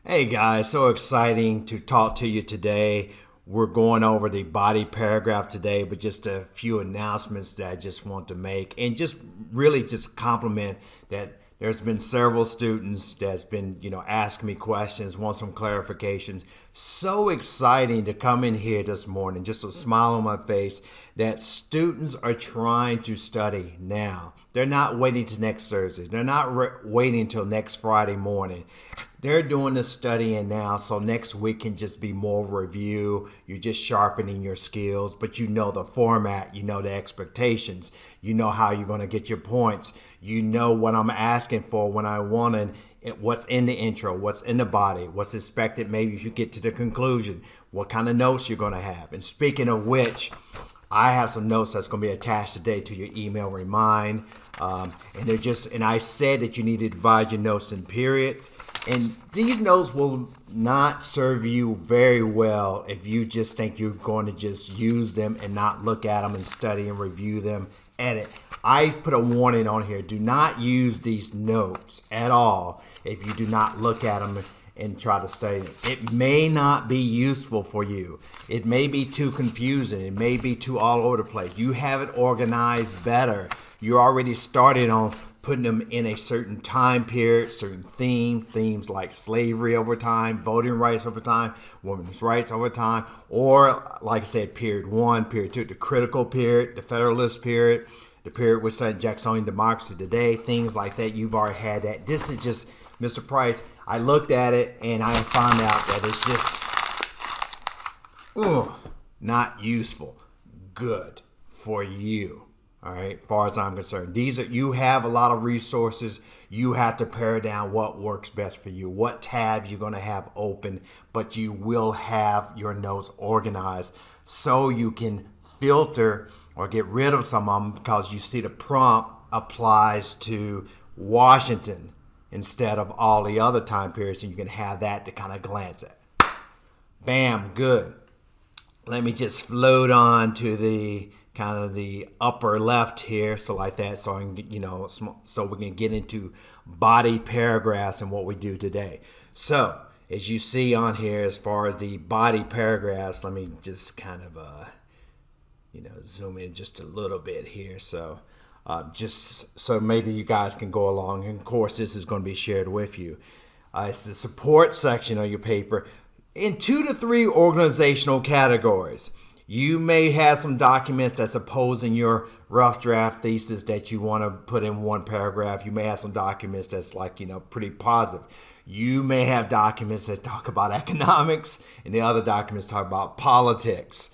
Hey guys, so exciting to talk to you today. We're going over the body paragraph today, but just a few announcements that I just want to make and just really just compliment that there's been several students that's been, asking me questions, want some clarifications. So exciting to come in here this morning, just a smile on my face that students are trying to study now. They're not waiting till next Thursday. They're not waiting till next Friday morning. They're doing the studying now, so next week can just be more review. You're just sharpening your skills, but you know the format, you know the expectations, you know how you're going to get your points, you know what I'm asking for when I want it, what's in the intro, what's in the body, what's expected maybe if you get to the conclusion, what kind of notes you're going to have. And speaking of which, I have some notes that's going to be attached today to your email remind. And I said that you need to divide your notes in periods. And these notes will not serve you very well if you just think you're going to just use them and not look at them and study and review them, edit. I put a warning on here. Do not use these notes at all if you do not look at them and try to study them. It may not be useful for you. It may be too confusing. It may be too all over the place. You have it organized better. You already started on putting them in a certain time period, certain themes like slavery over time, voting rights over time, women's rights over time, or like I said, period one, period two, the critical period, the federalist period, the period which started Jacksonian democracy today, things like that. You've already had that. This is just, Mr. Price, I looked at it and I found out that it's just not useful. Good for you. All right, as far as I'm concerned, you have a lot of resources. You have to pare down what works best for you, what tabs you're going to have open, but you will have your notes organized so you can filter or get rid of some of them because you see the prompt applies to Washington instead of all the other time periods, and you can have that to kind of glance at. Bam, good. Let me just float on to the kind of the upper left here, so like that, so I can, so we can get into body paragraphs and what we do today. So as you see on here, as far as the body paragraphs, let me just kind of zoom in just a little bit here, so just so maybe you guys can go along. And of course, this is going to be shared with you. It's the support section of your paper in 2 to 3 organizational categories. You may have some documents that's opposing your rough draft thesis that you want to put in one paragraph. You may have some documents that's pretty positive. You may have documents that talk about economics and the other documents talk about politics.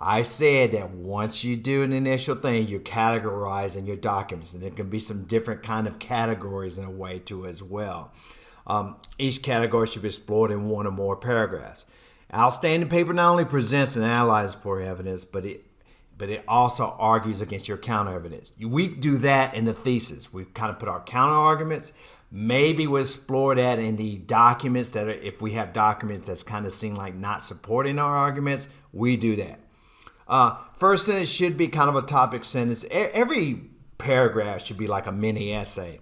I said that once you do an initial thing, you're categorizing your documents, and there can be some different kind of categories in a way too as well. Each category should be explored in 1 or more paragraphs. Outstanding paper not only presents and analyzes poor evidence, but it also argues against your counter evidence. We do that in the thesis. We kind of put our counter arguments. Maybe we'll explore that in the documents that if we have documents that's kind of seem like not supporting our arguments, we do that. First sentence should be kind of a topic sentence. Every paragraph should be like a mini essay.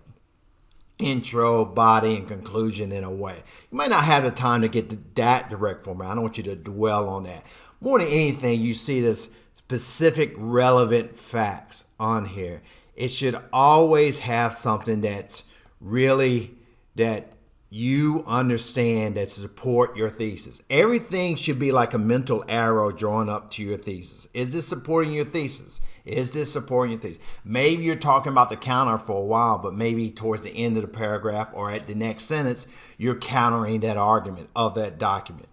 Intro, body, and conclusion in a way. You might not have the time to get to that direct format. I don't want you to dwell on that. More than anything, you see this specific relevant facts on here. It should always have something that's really that you understand that support your thesis. Everything should be like a mental arrow drawn up to your thesis. Is this supporting your thesis? Is this supporting your thesis? Maybe you're talking about the counter for a while, but maybe towards the end of the paragraph or at the next sentence, you're countering that argument of that document.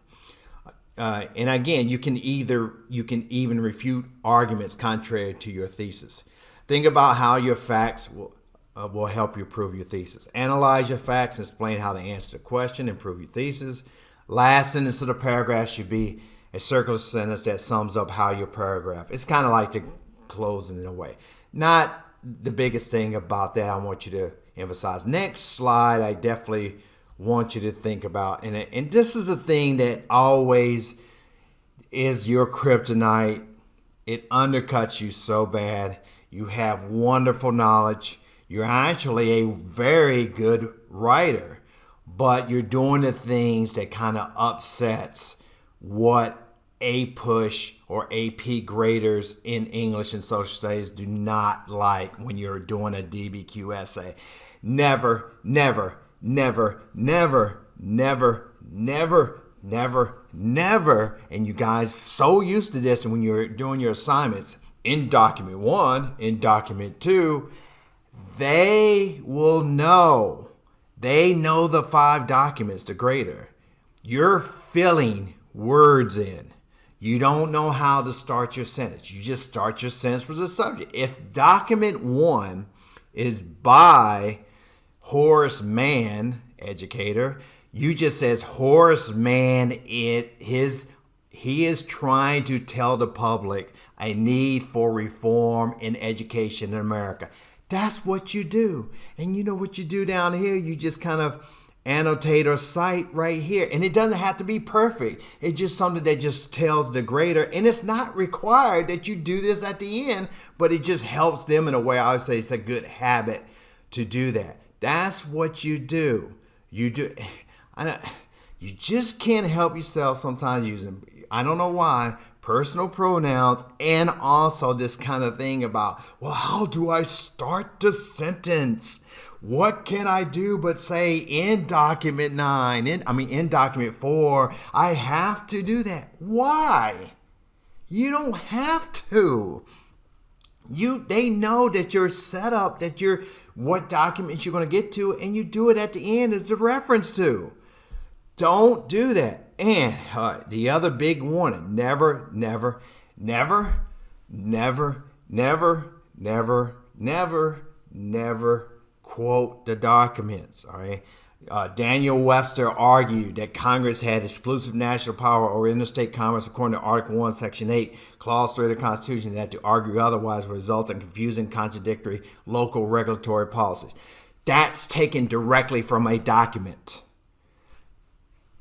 And again, you can even refute arguments contrary to your thesis. Think about how your facts will help you prove your thesis. Analyze your facts and explain how to answer the question and prove your thesis. Last sentence of the paragraph should be a circular sentence that sums up how your paragraph. It's kind of like the closing in a way. Not the biggest thing about that I want you to emphasize. Next slide, I definitely want you to think about, and this is a thing that always is your kryptonite. It undercuts you so bad. You have wonderful knowledge. You're actually a very good writer, but you're doing the things that kind of upsets what A push or AP graders in English and social studies do not like when you're doing a DBQ essay. Never, never, never, never, never, never, never, never, and you guys so used to this, and when you're doing your assignments in document 1, in document 2, they will know. They know the 5 documents, the grader. You're filling words in. You don't know how to start your sentence. You just start your sentence with a subject. If document 1 is by Horace Mann, educator, you just says Horace Mann, he is trying to tell the public a need for reform in education in America. That's what you do. And you know what you do down here? You just kind of annotate or cite right here. And it doesn't have to be perfect. It's just something that just tells the grader. And it's not required that you do this at the end, but it just helps them in a way. I would say it's a good habit to do that. That's what you do. You just can't help yourself sometimes using, I don't know why, personal pronouns, and also this kind of thing about, well, how do I start the sentence? What can I do but say in document 9, in document 4, I have to do that. Why? You don't have to. They know that you're set up, that you're what documents you're going to get to, and you do it at the end as a reference to. Don't do that. And the other big warning, never, never, never, never, never, never, never, never quote the documents. All right. Daniel Webster argued that Congress had exclusive national power over interstate commerce according to Article 1, Section 8, Clause 3 of the Constitution, that to argue otherwise would result in confusing, contradictory local regulatory policies. That's taken directly from a document.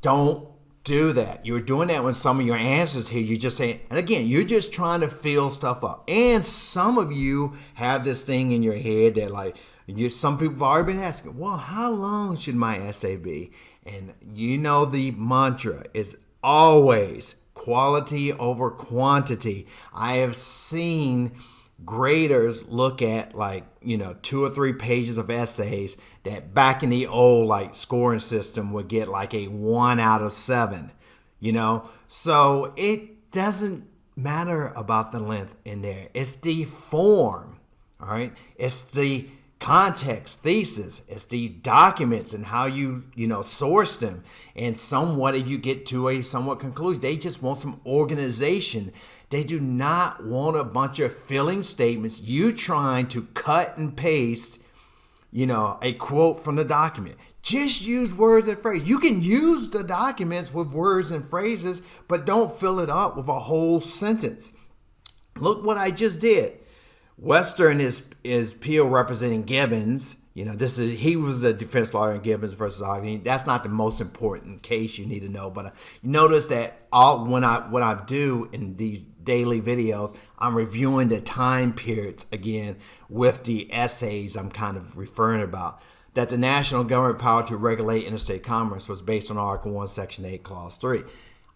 Don't do that. You're doing that when some of your answers here, you're just saying, and again, you're just trying to fill stuff up. And some of you have this thing in your head that some people have already been asking, well, how long should my essay be? And you know the mantra is always quality over quantity. I have seen graders look at 2 or 3 pages of essays that back in the old scoring system would get a 1 out of 7, so it doesn't matter about the length in there. It's the form. All right. It's the context, thesis, it's the documents and how you source them, and somewhat you get to a somewhat conclusion. They just want some organization. They do not want a bunch of filling statements. You trying to cut and paste, a quote from the document. Just use words and phrases. You can use the documents with words and phrases, but don't fill it up with a whole sentence. Look what I just did. Webster and his PO representing Gibbons. He was a defense lawyer in Gibbons versus Ogden. That's not the most important case you need to know, but notice that what I do in these daily videos, I'm reviewing the time periods again with the essays I'm kind of referring about. That the national government power to regulate interstate commerce was based on Article 1, Section 8, Clause 3.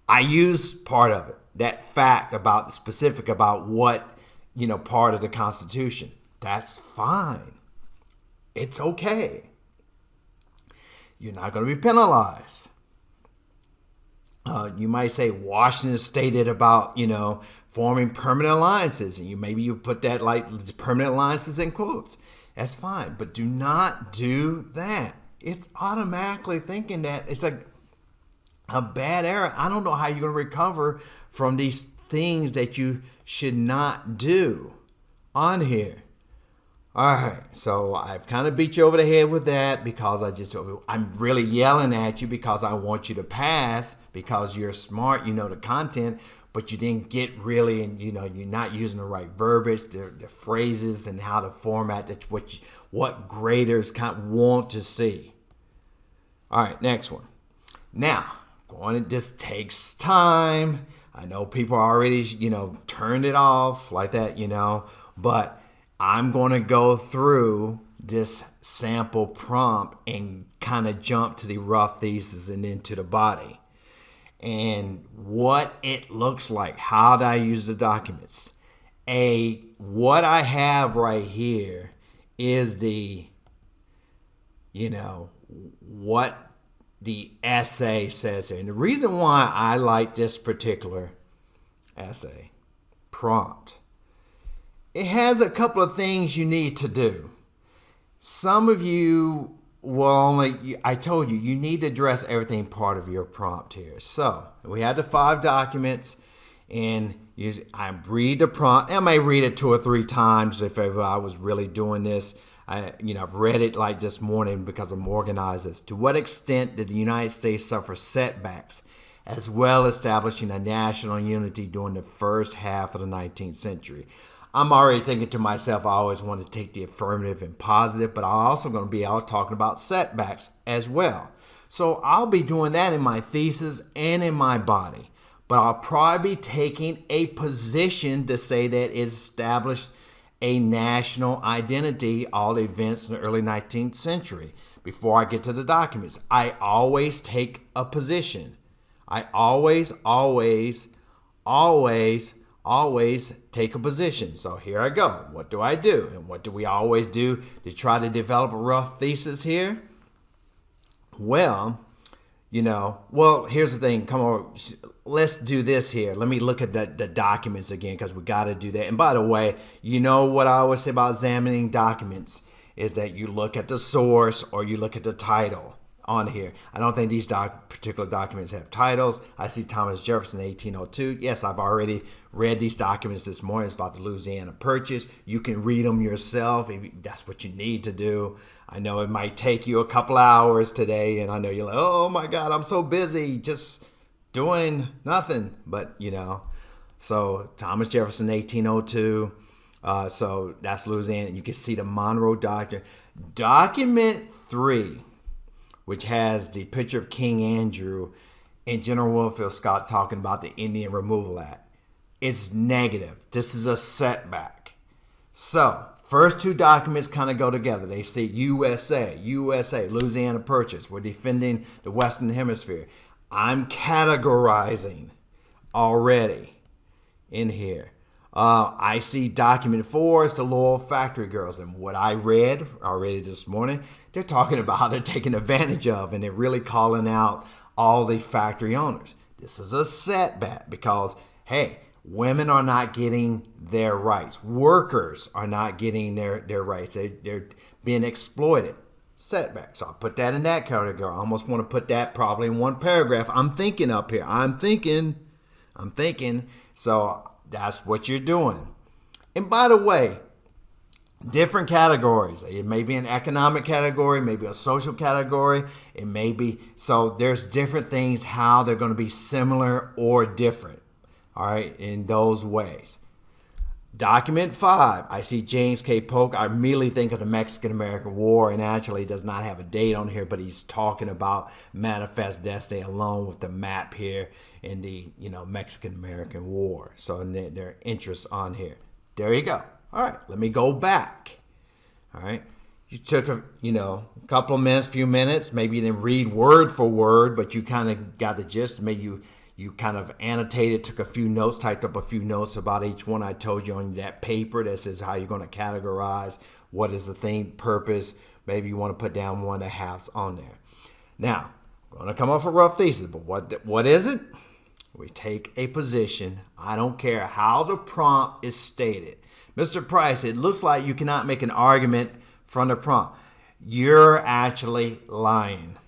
I use part of it, that fact about the specific about what part of the Constitution. That's fine. It's okay. You're not going to be penalized. You might say Washington stated about, forming permanent alliances, and maybe you put that permanent alliances in quotes. That's fine, but do not do that. It's automatically thinking that it's a bad error. I don't know how you're going to recover from these things that you should not do on here. All right, so I've kind of beat you over the head with that because I'm really yelling at you because I want you to pass because you're smart, the content, but you didn't get really, and you're not using the right verbiage, the phrases, and how to format that's what graders want to see. All right, next one. Now, this takes time. I know people already, turned it off like that, but I'm going to go through this sample prompt and kind of jump to the rough thesis and then to the body. And what it looks like, how do I use the documents? What I have right here is what the essay says here. And the reason why I like this particular essay prompt, it has a couple of things you need to do. Some of you I told you need to address everything part of your prompt here. So we had the 5 documents, and I read the prompt. I may read it 2 or 3 times if ever I was really doing this. I've read it like this morning because I'm organized as to what extent did the United States suffer setbacks as well establishing a national unity during the first half of the 19th century. I'm already thinking to myself, I always want to take the affirmative and positive, but I'm also going to be out talking about setbacks as well. So I'll be doing that in my thesis and in my body, but I'll probably be taking a position to say that it established a national identity, all the events in the early 19th century. Before I get to the documents, I always take a position. I always take a position. So here I go. What do I do? And what do we always do to try to develop a rough thesis here? Well, here's the thing. Come on, let's do this here. Let me look at the documents again, because we got to do that. And by the way, what I always say about examining documents is that you look at the source or you look at the title on here. I don't think these particular documents have titles. I see Thomas Jefferson, 1802. Yes, I've already read these documents this morning. It's about the Louisiana Purchase. You can read them yourself if that's what you need to do. I know it might take you a couple hours today, and I know you're like, oh my God, I'm so busy just doing nothing. But, so Thomas Jefferson, 1802. So that's Louisiana. You can see the Monroe Doctrine. Document 3, which has the picture of King Andrew and General Winfield Scott talking about the Indian Removal Act. It's negative. This is a setback. So, first 2 documents kind of go together. They say USA, Louisiana Purchase. We're defending the Western Hemisphere. I'm categorizing already in here. I see document 4 is the Lowell Factory Girls. And what I read already this morning, they're talking about how they're taking advantage of, and they're really calling out all the factory owners. This is a setback because, hey, women are not getting their rights. Workers are not getting their rights. They're being exploited. Setback. So I'll put that in that category. I almost want to put that probably in one paragraph. I'm thinking up here. I'm thinking. So that's what you're doing. And by the way, different categories. It may be an economic category, maybe a social category. It may be. So there's different things, how they're going to be similar or different. All right, in those ways. Document 5, I see James K. Polk. I immediately think of the Mexican-American War, and actually does not have a date on here, but he's talking about Manifest Destiny along with the map here in the Mexican-American War. So their interests on here. There you go. All right, let me go back. All right, you took a couple of minutes, few minutes. Maybe you didn't read word for word, but you kind of got the gist. Maybe you kind of annotated, took a few notes, typed up a few notes about each one I told you on that paper that says how you're going to categorize, what is the thing, purpose. Maybe you want to put down 1 1/2 on there. Now, I'm going to come up with a rough thesis, but what is it? We take a position. I don't care how the prompt is stated. Mr. Price, it looks like you cannot make an argument from the prompt. You're actually lying.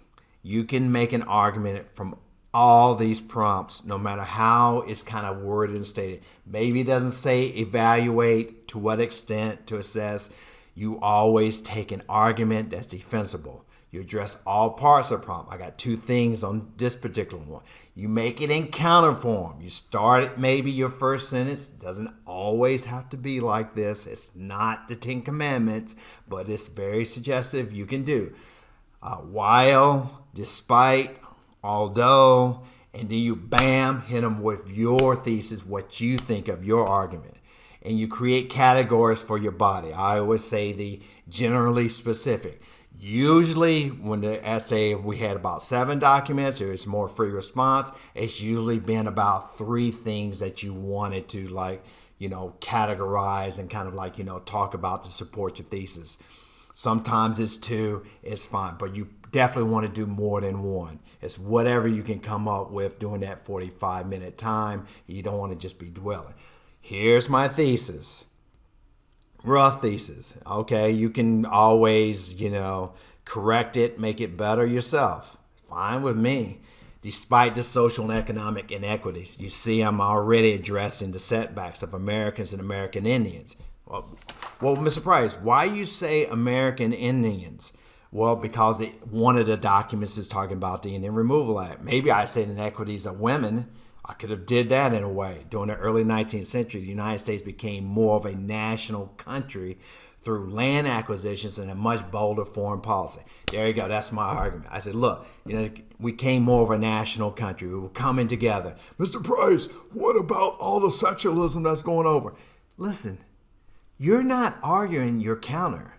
You can make an argument from all these prompts, no matter how it's kind of worded and stated. Maybe it doesn't say evaluate, to what extent, to assess. You always take an argument that's defensible. You address all parts of the prompt. I got 2 things on this particular one. You make it in counter form. You start at maybe your first sentence. It doesn't always have to be like this. It's not the 10 Commandments, but it's very suggestive. You can do while, despite, although, and then you hit them with your thesis, what you think of your argument. and you create categories for your body. I always say the generally specific. Usually when the essay, we had about 7 documents, or it's more free response, it's usually been about 3 things that you wanted to categorize and kind of talk about to support your thesis. Sometimes it's 2, it's fine, but you definitely want to do more than 1. It's whatever you can come up with during that 45-minute time. You don't want to just be dwelling. Here's my thesis. Rough thesis. Okay, you can always, correct it, make it better yourself. Fine with me. Despite the social and economic inequities, you see I'm already addressing the setbacks of Americans and American Indians. Well, Mr. Price, why you say American Indians? Well, because one of the documents is talking about the Indian Removal Act. Maybe I said inequities of women. I could have did that in a way. During the early 19th century, the United States became more of a national country through land acquisitions and a much bolder foreign policy. There you go. That's my argument. I said, look, we became more of a national country. We were coming together. Mr. Price, what about all the sexualism that's going over? Listen, you're not arguing your counter.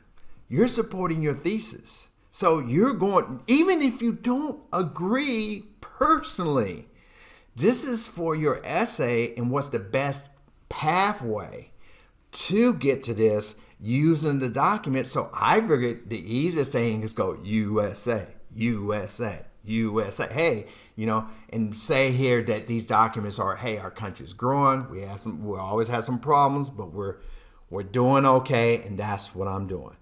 You're supporting your thesis. So you're going, even if you don't agree personally, this is for your essay and what's the best pathway to get to this using the document. So I figured the easiest thing is go USA, USA, USA. Hey, and say here that these documents are, hey, our country's growing. We always have some problems, but we're doing okay, and that's what I'm doing.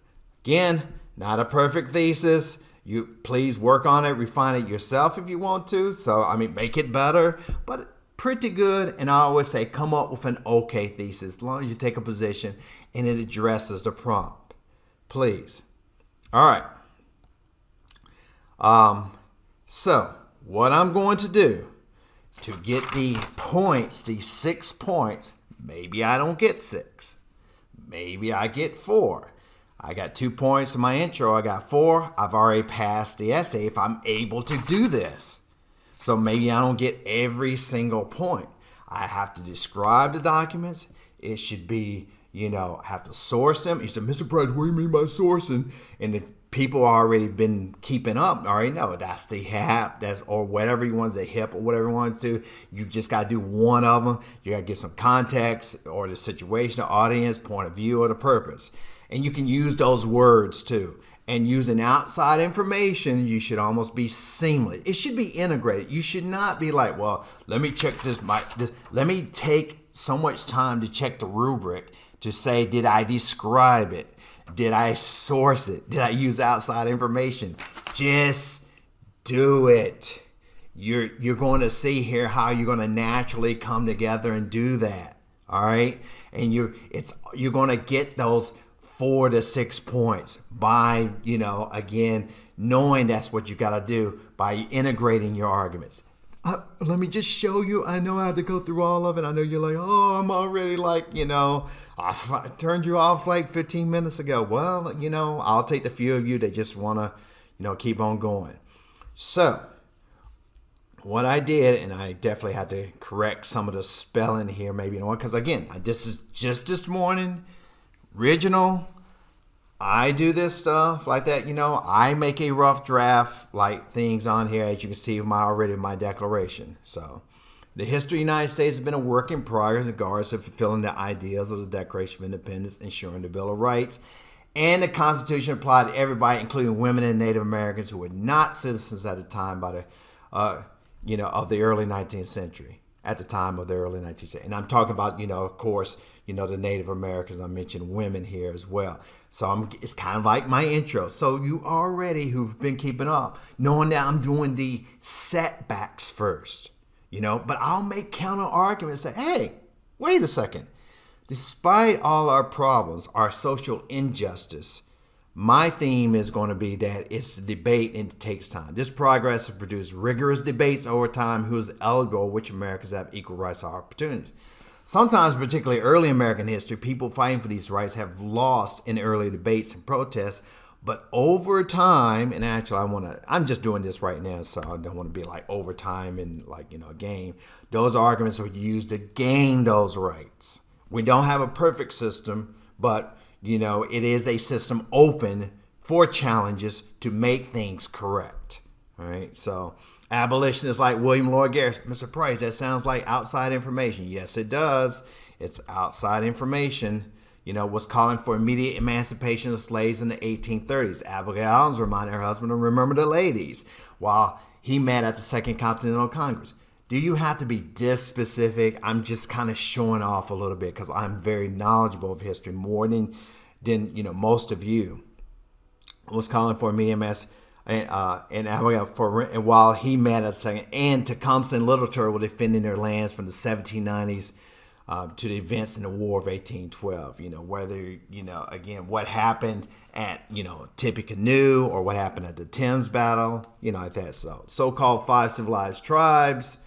Again, not a perfect thesis. You please work on it, refine it yourself if you want to. So, make it better, but pretty good. And I always say, come up with an okay thesis, as long as you take a position and it addresses the prompt. Please. All right. So what I'm going to do to get the points, these 6 points, maybe I don't get 6. Maybe I get 4. I got 2 points in my intro. I got 4. I've already passed the essay if I'm able to do this. So maybe I don't get every single point. I have to describe the documents. It should be, I have to source them. He said, Mr. Price, what do you mean by sourcing? And if people already been keeping up, already know that's the HAP, or whatever you want, the HIP or whatever you want to. You just got to do one of them. You got to give some context or the situation, the audience, point of view, or the purpose. And you can use those words too. And using outside information, you should almost be seamless. It should be integrated. You should not be like, well, let me check this. Let me take so much time to check the rubric to say, did I describe it? Did I source it? Did I use outside information? Just do it. You're going to see here how you're going to naturally come together and do that. All right? And you're going to get those 4 to 6 points by, again, knowing that's what you got to do by integrating your arguments. Let me just show you. I know I had to go through all of it. I know you're like, oh, I'm already I turned you off like 15 minutes ago. Well, I'll take the few of you that just want to, keep on going. So what I did, and I definitely had to correct some of the spelling here, maybe, because again, this is just this morning. Original, I do this stuff like that, I make a rough draft like things on here, as you can see my declaration. So the history of the United States has been a work in progress in regards to fulfilling the ideals of the Declaration of Independence, ensuring the Bill of Rights, and the Constitution applied to everybody, including women and Native Americans who were not citizens at the time of the early 19th century. At the time of the early 19th century. And I'm talking about, of course, the Native Americans. I mentioned women here as well. So it's kind of like my intro. So you already, who've been keeping up, knowing that I'm doing the setbacks first, but I'll make counter arguments, say, hey, wait a second. Despite all our problems, our social injustice, my theme is going to be that it's a debate and it takes time. This progress has produced rigorous debates over time who is eligible, which Americans have equal rights and opportunities. Sometimes, particularly early American history, people fighting for these rights have lost in early debates and protests. But over time, and actually I'm just doing this right now, so I don't want to be like over time and a game. Those arguments are used to gain those rights. We don't have a perfect system, but it is a system open for challenges to make things correct. All right. So abolitionists like William Lloyd Garrison, Mr. Price, that sounds like outside information. Yes, it does. It's outside information. Was calling for immediate emancipation of slaves in the 1830s. Abigail Adams reminded her husband to remember the ladies while he met at the Second Continental Congress. Do you have to be this specific? I'm just kind of showing off a little bit because I'm very knowledgeable of history more than most of you. Was calling for immediate emancipation. And Abigail and while he met at the second, and Tecumseh and Literature were defending their lands from the 1790s to the events in the War of 1812. Whether again what happened at Tippecanoe or what happened at the Thames Battle. Like that. So-called 5 civilized tribes.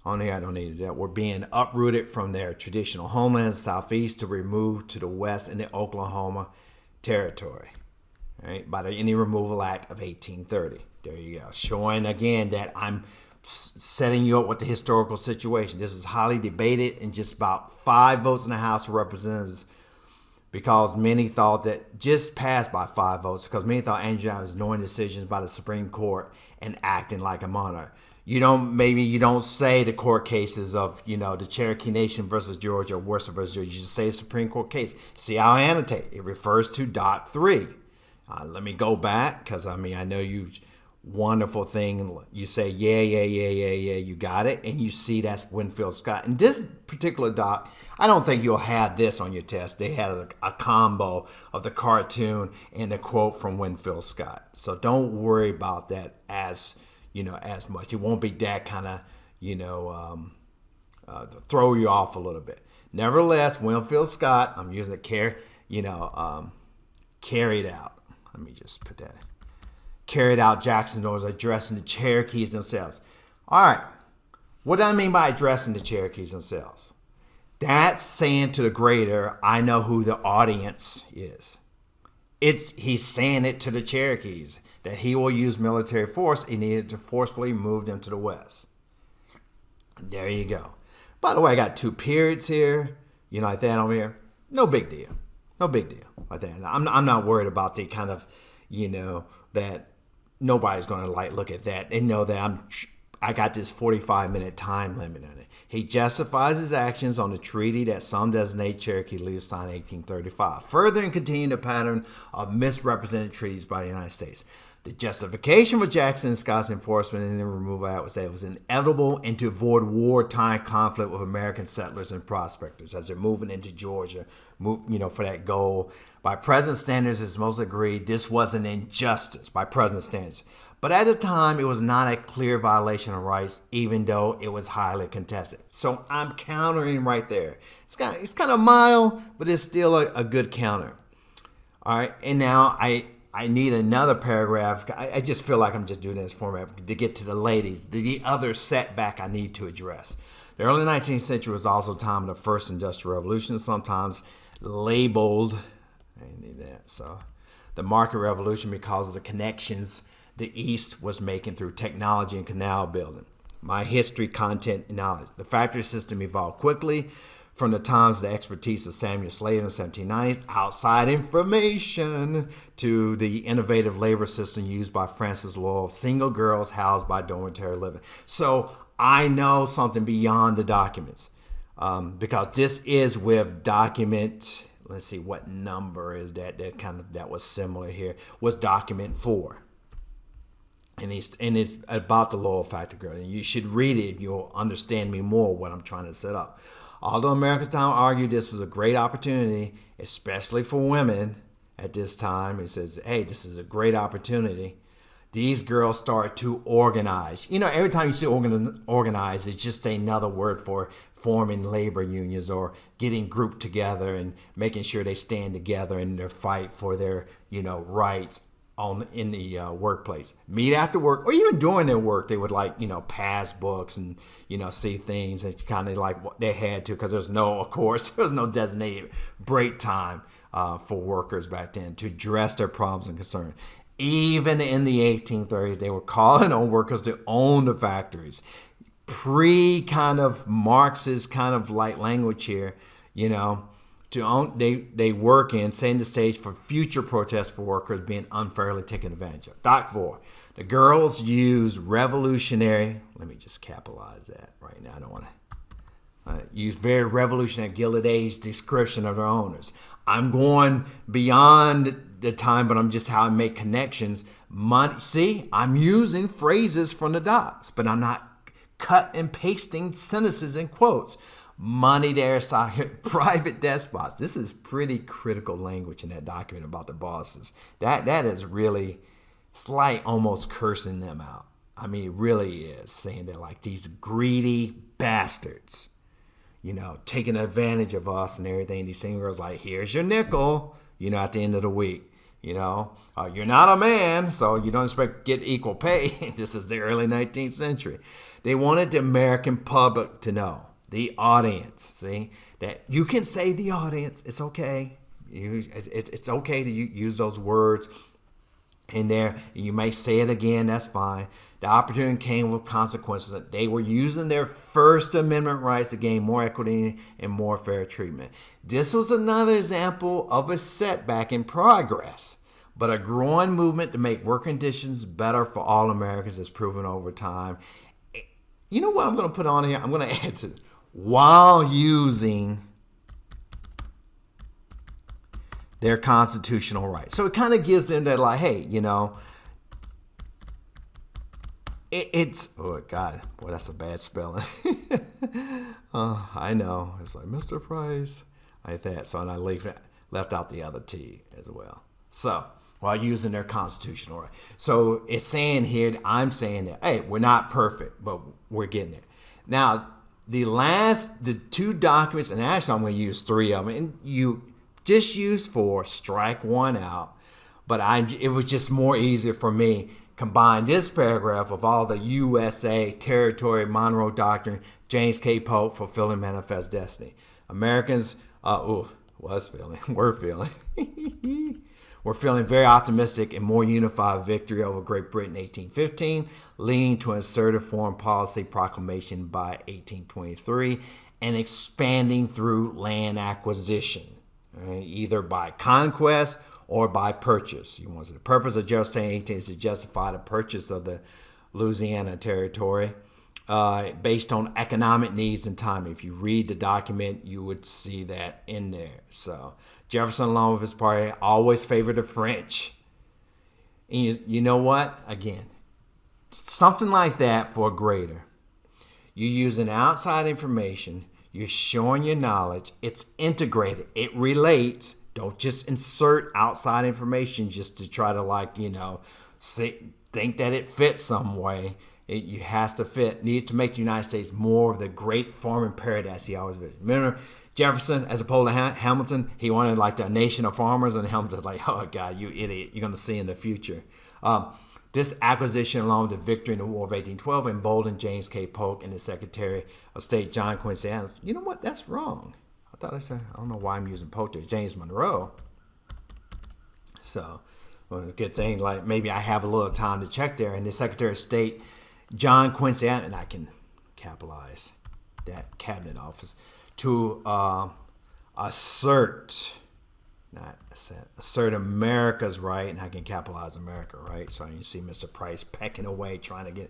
On here, I don't need that. Were being uprooted from their traditional homelands southeast to removed to the west in the Oklahoma Territory. Right, by the Indian Removal Act of 1830. There you go. Showing again that I'm setting you up with the historical situation. This is highly debated and just about 5 votes in the House of Representatives because many thought that just passed by 5 votes because many thought Andrew Johnson was ignoring decisions by the Supreme Court and acting like a monarch. You don't say the court cases of, the Cherokee Nation versus Georgia or Worcester versus Georgia. You just say Supreme Court case. See how I annotate. It refers to Doc 3. Let me go back because, I know you wonderful thing. You say, yeah, you got it. And you see that's Winfield Scott. And this particular doc, I don't think you'll have this on your test. They had a combo of the cartoon and the quote from Winfield Scott. So don't worry about that as much. It won't be that kind of, throw you off a little bit. Nevertheless, Winfield Scott, I'm using it carried out. Let me just put that. Carried out Jackson's orders addressing the Cherokees themselves. All right. What do I mean by addressing the Cherokees themselves? That's saying to the greater, I know who the audience is. He's saying it to the Cherokees that he will use military force he needed to forcefully move them to the west. There you go. By the way, I got 2 periods here. Like that over here. No big deal. Like that. I'm not worried about the kind of, that nobody's going to look at that. They know that I got this 45-minute time limit on it. He justifies his actions on the treaty that some designate Cherokee leaders signed in 1835, furthering continuing the pattern of misrepresented treaties by the United States. The justification for Jackson and Scott's enforcement in the removal act was that it was inevitable and to avoid wartime conflict with American settlers and prospectors as they're moving into Georgia, for that goal. By present standards, it's most agreed this was an injustice by present standards. But at the time, it was not a clear violation of rights, even though it was highly contested. So I'm countering right there. It's kind of mild, but it's still a good counter. All right, and now I need another paragraph. I just feel like I'm just doing this format to get to the ladies, the other setback I need to address. The early 19th century was also the time of the first industrial revolution, sometimes labeled, the market revolution because of the connections the East was making through technology and canal building. My history, content, and knowledge. The factory system evolved quickly from the times of the expertise of Samuel Slater in the 1790s, outside information, to the innovative labor system used by Francis Lowell, single girls housed by dormitory living. So I know something beyond the documents because this is with document, let's see, what number is that? That was similar here, was document 4. And it's about the Lowell factory girl. And you should read it. You'll understand me more what I'm trying to set up. Although America's Time argued this was a great opportunity, especially for women at this time, it says, hey, this is a great opportunity. These girls start to organize. Every time you see organize, it's just another word for forming labor unions or getting grouped together and making sure they stand together in their fight for their, rights in the workplace. Meet after work, or even during their work, they would pass books and see things and kind of like what they had to, because there's no designated break time for workers back then to address their problems and concerns. Even in the 1830s, they were calling on workers to own the factories. Pre kind of Marxist kind of like language here, you know, to own, they work in, setting the stage for future protests for workers being unfairly taken advantage of. Doc 4, the girls use revolutionary, let me just capitalize that right now, I don't want to, use very revolutionary Gilded Age description of their owners. I'm going beyond the time, but I'm just how I make connections. Money, see, I'm using phrases from the docs, but I'm not cut and pasting sentences and quotes. Money there, private despots. This is pretty critical language in that document about the bosses. That is really, it's like almost cursing them out. I mean, it really is, saying they're like these greedy bastards, you know, taking advantage of us and everything. These singers like, here's your nickel, you know, at the end of the week, you know. You're not a man, so you don't expect to get equal pay. This is the early 19th century. They wanted the American public to know, the audience, see, that you can say the audience, it's okay. It's okay to use those words in there. You may say it again, that's fine. The opportunity came with consequences. That they were using their First Amendment rights to gain more equity and more fair treatment. This was another example of a setback in progress, but a growing movement to make work conditions better for all Americans has proven over time. You know what I'm going to put on here? I'm going to add to, while using their constitutional rights. So it kind of gives them that, like, hey, you know, it's, oh God, boy, that's a bad spelling. I know, it's like Mr. Price, like that. So and I left out the other T as well. So while using their constitutional right. So it's saying here, I'm saying that, hey, we're not perfect, but we're getting it. Now, the two documents, and actually I'm going to use three of them, and you just use 4, strike 1 out. But it was just more easier for me. Combine this paragraph of all the USA, territory, Monroe Doctrine, James K. Polk, fulfilling manifest destiny. Americans, we're feeling very optimistic and more unified victory over Great Britain in 1815, leading to an assertive foreign policy proclamation by 1823, and expanding through land acquisition, right? Either by conquest or by purchase. You want the purpose of Jefferson 18 is to justify the purchase of the Louisiana territory based on economic needs and time. If you read the document, you would see that in there. So Jefferson, along with his party, always favored the French. And you know what? Again, something like that for a grader. You're using outside information. You're showing your knowledge. It's integrated. It relates. Don't just insert outside information just to try to think that it fits some way. It has to fit. Need to make the United States more of the great farming paradise he always visioned. Remember Jefferson, as opposed to Hamilton, he wanted like a nation of farmers, and Hamilton's like, oh God, you idiot, you're going to see in the future. This acquisition, along with the victory in the War of 1812, emboldened James K. Polk and the Secretary of State John Quincy Adams. You know what? That's wrong. I don't know why I'm using Polk there. James Monroe. So, well, it's a good thing. Like maybe I have a little time to check there. And the Secretary of State, John Quincy Adams, and I can capitalize that cabinet office to assert America's right, and I can capitalize America, right? So you see Mr. Price pecking away trying to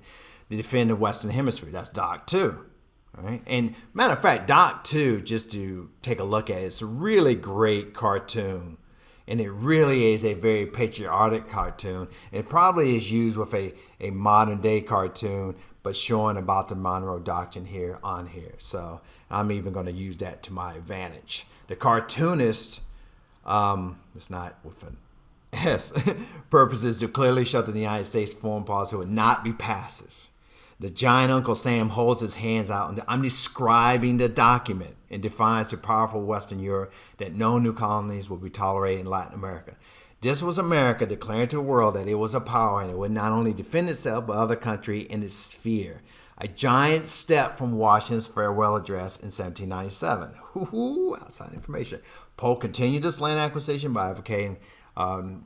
defend the Western Hemisphere. That's Doc 2. Right? And matter of fact, Doc 2, just to take a look at it, it's a really great cartoon. And it really is a very patriotic cartoon. It probably is used with a modern day cartoon, but showing about the Monroe Doctrine here on here. So I'm even going to use that to my advantage. The cartoonist, it's not with an S, purpose is to clearly show that the United States foreign policy would not be passive. The giant Uncle Sam holds his hands out, and I'm describing the document and defines to powerful Western Europe that no new colonies will be tolerated in Latin America. This was America declaring to the world that it was a power and it would not only defend itself but other country in its sphere. A giant step from Washington's farewell address in 1797. Outside information. Polk continued this land acquisition by advocating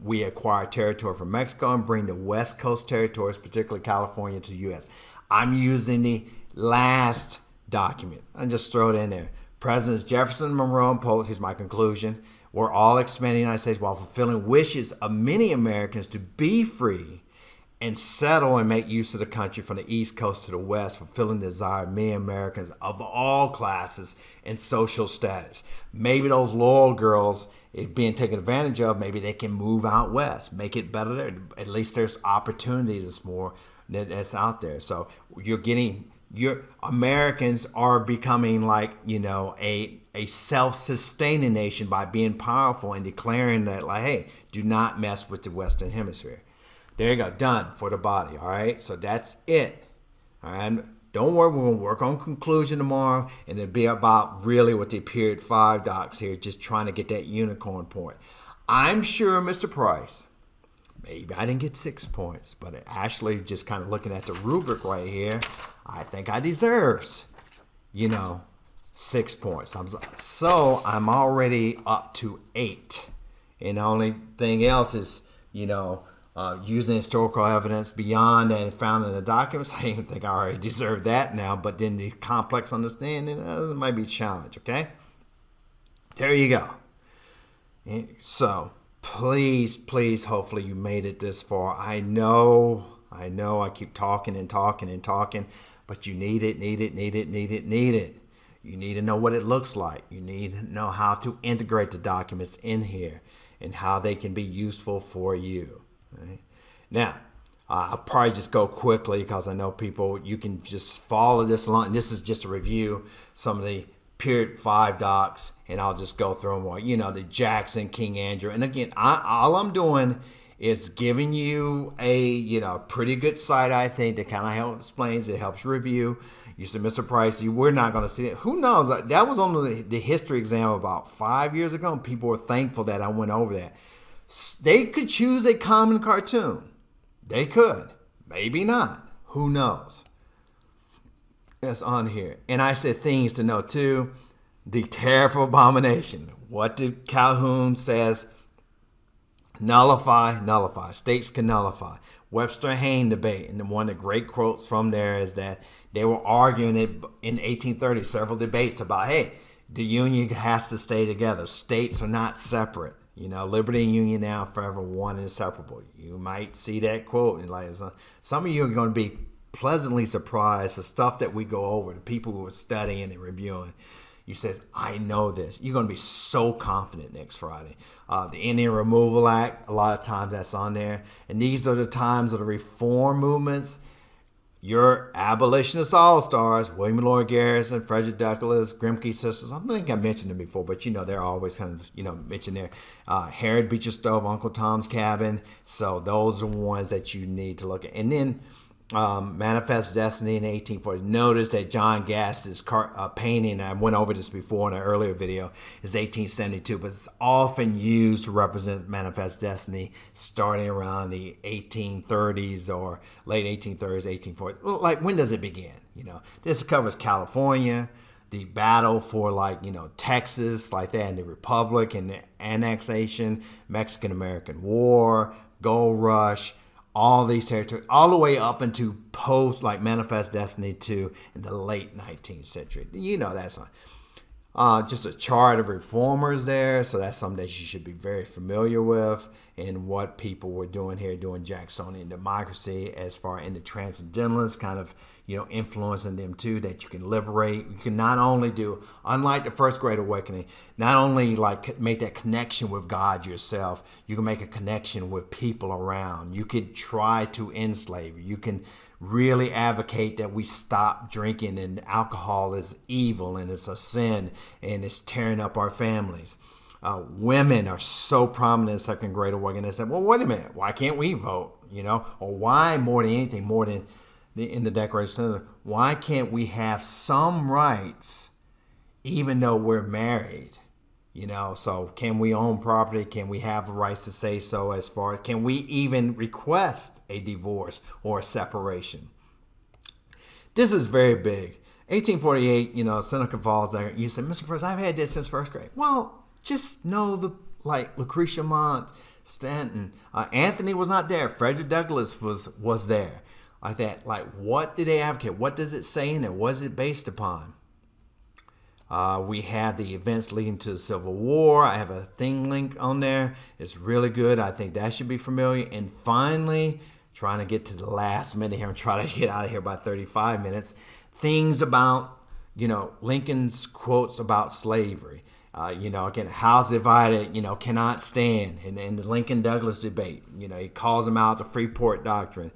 we acquire territory from Mexico and bring the West Coast territories, particularly California, to the U.S. I'm using the last document. I just throw it in there. Presidents Jefferson, Monroe, and Polk, here's my conclusion, were all expanding the United States while fulfilling wishes of many Americans to be free and settle and make use of the country from the East Coast to the West, fulfilling the desire of many Americans of all classes and social status. Maybe those loyal girls is being taken advantage of. Maybe they can move out west, make it better there. At least there's opportunities that's more that's out there. So your Americans are becoming like, a self-sustaining nation by being powerful and declaring that, like, hey, do not mess with the Western Hemisphere. There you go, done for the body. All right, so that's it. All right, don't worry, we're gonna work on conclusion tomorrow, and it'll be about really what the period 5 docs here, just trying to get that unicorn point. I'm sure, Mr. Price, maybe I didn't get 6 points, but actually, just kind of looking at the rubric right here, I think I deserves, 6 points. So I'm already up to 8. And the only thing else is, using historical evidence beyond that found in the documents. I even think I already deserve that now, but then the complex understanding might be a challenge, okay? There you go. So please, hopefully you made it this far. I know I keep talking and talking and talking, but you need it. You need to know what it looks like. You need to know how to integrate the documents in here and how they can be useful for you. Right? Now, I'll probably just go quickly because I know people, you can just follow this along. And this is just a review, some of the period 5 docs, and I'll just go through them all. The Jackson, King Andrew. And again, all I'm doing is giving you a pretty good site, I think, that kind of helps explains, it helps review. You said, Mr. Price, we're not going to see it. Who knows? That was on the history exam about 5 years ago, and people were thankful that I went over that. They could choose a common cartoon. They could. Maybe not. Who knows? That's on here. And I said things to know, too. The tariff abomination. What did Calhoun says? Nullify. States can nullify. Webster-Hayne debate. And one of the great quotes from there is that they were arguing it in 1830, several debates about, hey, the Union has to stay together. States are not separate. Liberty and Union now forever one and inseparable. You might see that quote. And like some of you are going to be pleasantly surprised. The stuff that we go over, the people who are studying and reviewing. You said, I know this. You're going to be so confident next Friday. The Indian Removal Act, a lot of times that's on there. And these are the times of the reform movements. Your abolitionist all-stars, William Lloyd Garrison, Frederick Douglass, Grimke sisters. I think I mentioned them before, but they're always kind of, mentioned there. Harriet Beecher Stowe, Uncle Tom's Cabin. So those are ones that you need to look at. And then Manifest Destiny in 1840. Notice that John Gass's painting, I went over this before in an earlier video, is 1872, but it's often used to represent Manifest Destiny starting around the 1830s or late 1830s, 1840s. Like, when does it begin? This covers California, the battle for Texas, like that, and the Republic and the annexation, Mexican-American War, Gold Rush, all these territories, all the way up into post, Manifest Destiny 2 in the late 19th century. That's just a chart of reformers there. So that's something that you should be very familiar with and what people were doing here, doing Jacksonian democracy as far in the transcendentalists, kind of, influencing them too, that you can liberate. You can not only do, unlike the First Great Awakening, not only make that connection with God yourself, you can make a connection with people around. You could try to enslave. You can really advocate that we stop drinking, and alcohol is evil and it's a sin and it's tearing up our families. Women are so prominent in Second Great Awakening. They said, well, wait a minute, why can't we vote? Or why, more than anything, more than in the Declaration, why can't we have some rights even though we're married? So can we own property? Can we have rights to say so, as far as can we even request a divorce or a separation? This is very big. 1848, Seneca Falls there. You said, Mr. President, I've had this since first grade. Well, just know Lucretia Mott, Stanton, Anthony was not there. Frederick Douglass was there. What did they advocate? What does it say in there? What is it based upon? We have the events leading to the Civil War. I have a thing link on there. It's really good. I think that should be familiar. And finally, trying to get to the last minute here and try to get out of here by 35 minutes. Things about, Lincoln's quotes about slavery. Again, House divided, cannot stand. And in the Lincoln-Douglas debate, he calls them out, the Freeport Doctrine.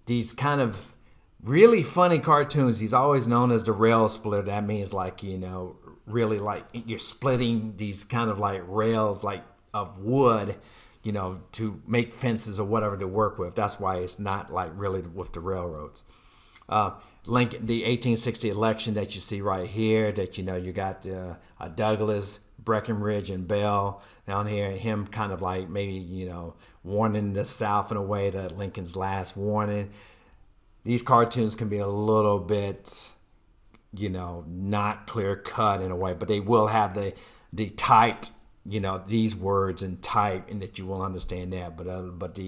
These kind of really funny cartoons. He's always known as the rail splitter. That means really like you're splitting these kind of like rails like of wood, to make fences or whatever to work with. That's why it's not like really with the railroads. Lincoln, the 1860 election that you see right here, that you got Douglas, Breckinridge, and Bell down here, and him kind of like maybe warning the South in a way that Lincoln's last warning. These cartoons can be a little bit, not clear cut in a way, but they will have the typed, these words in type, and that you will understand that. But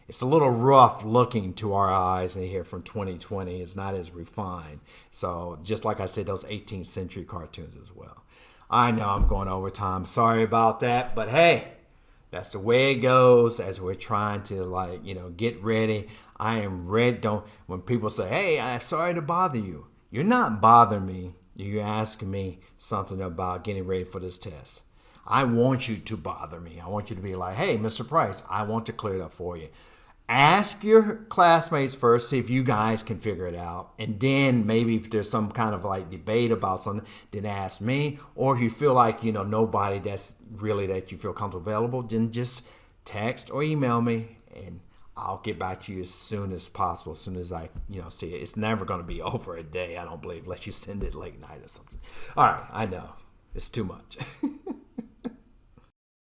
it's a little rough looking to our eyes in here from 2020. It's not as refined. So just like I said, those 18th century cartoons as well. I know I'm going over time. Sorry about that, but hey, that's the way it goes as we're trying to get ready. I am ready. When people say, hey, I'm sorry to bother you. You're not bothering me. You're asking me something about getting ready for this test. I want you to bother me. I want you to be like, hey, Mr. Price, I want to clear it up for you. Ask your classmates first, see if you guys can figure it out. And then maybe if there's some kind of like debate about something, then ask me. Or if you feel like, nobody that's really that you feel comfortable available, then just text or email me and I'll get back to you as soon as possible, as soon as I, see it. It's never going to be over a day, I don't believe, unless you send it late night or something. All right, I know. It's too much.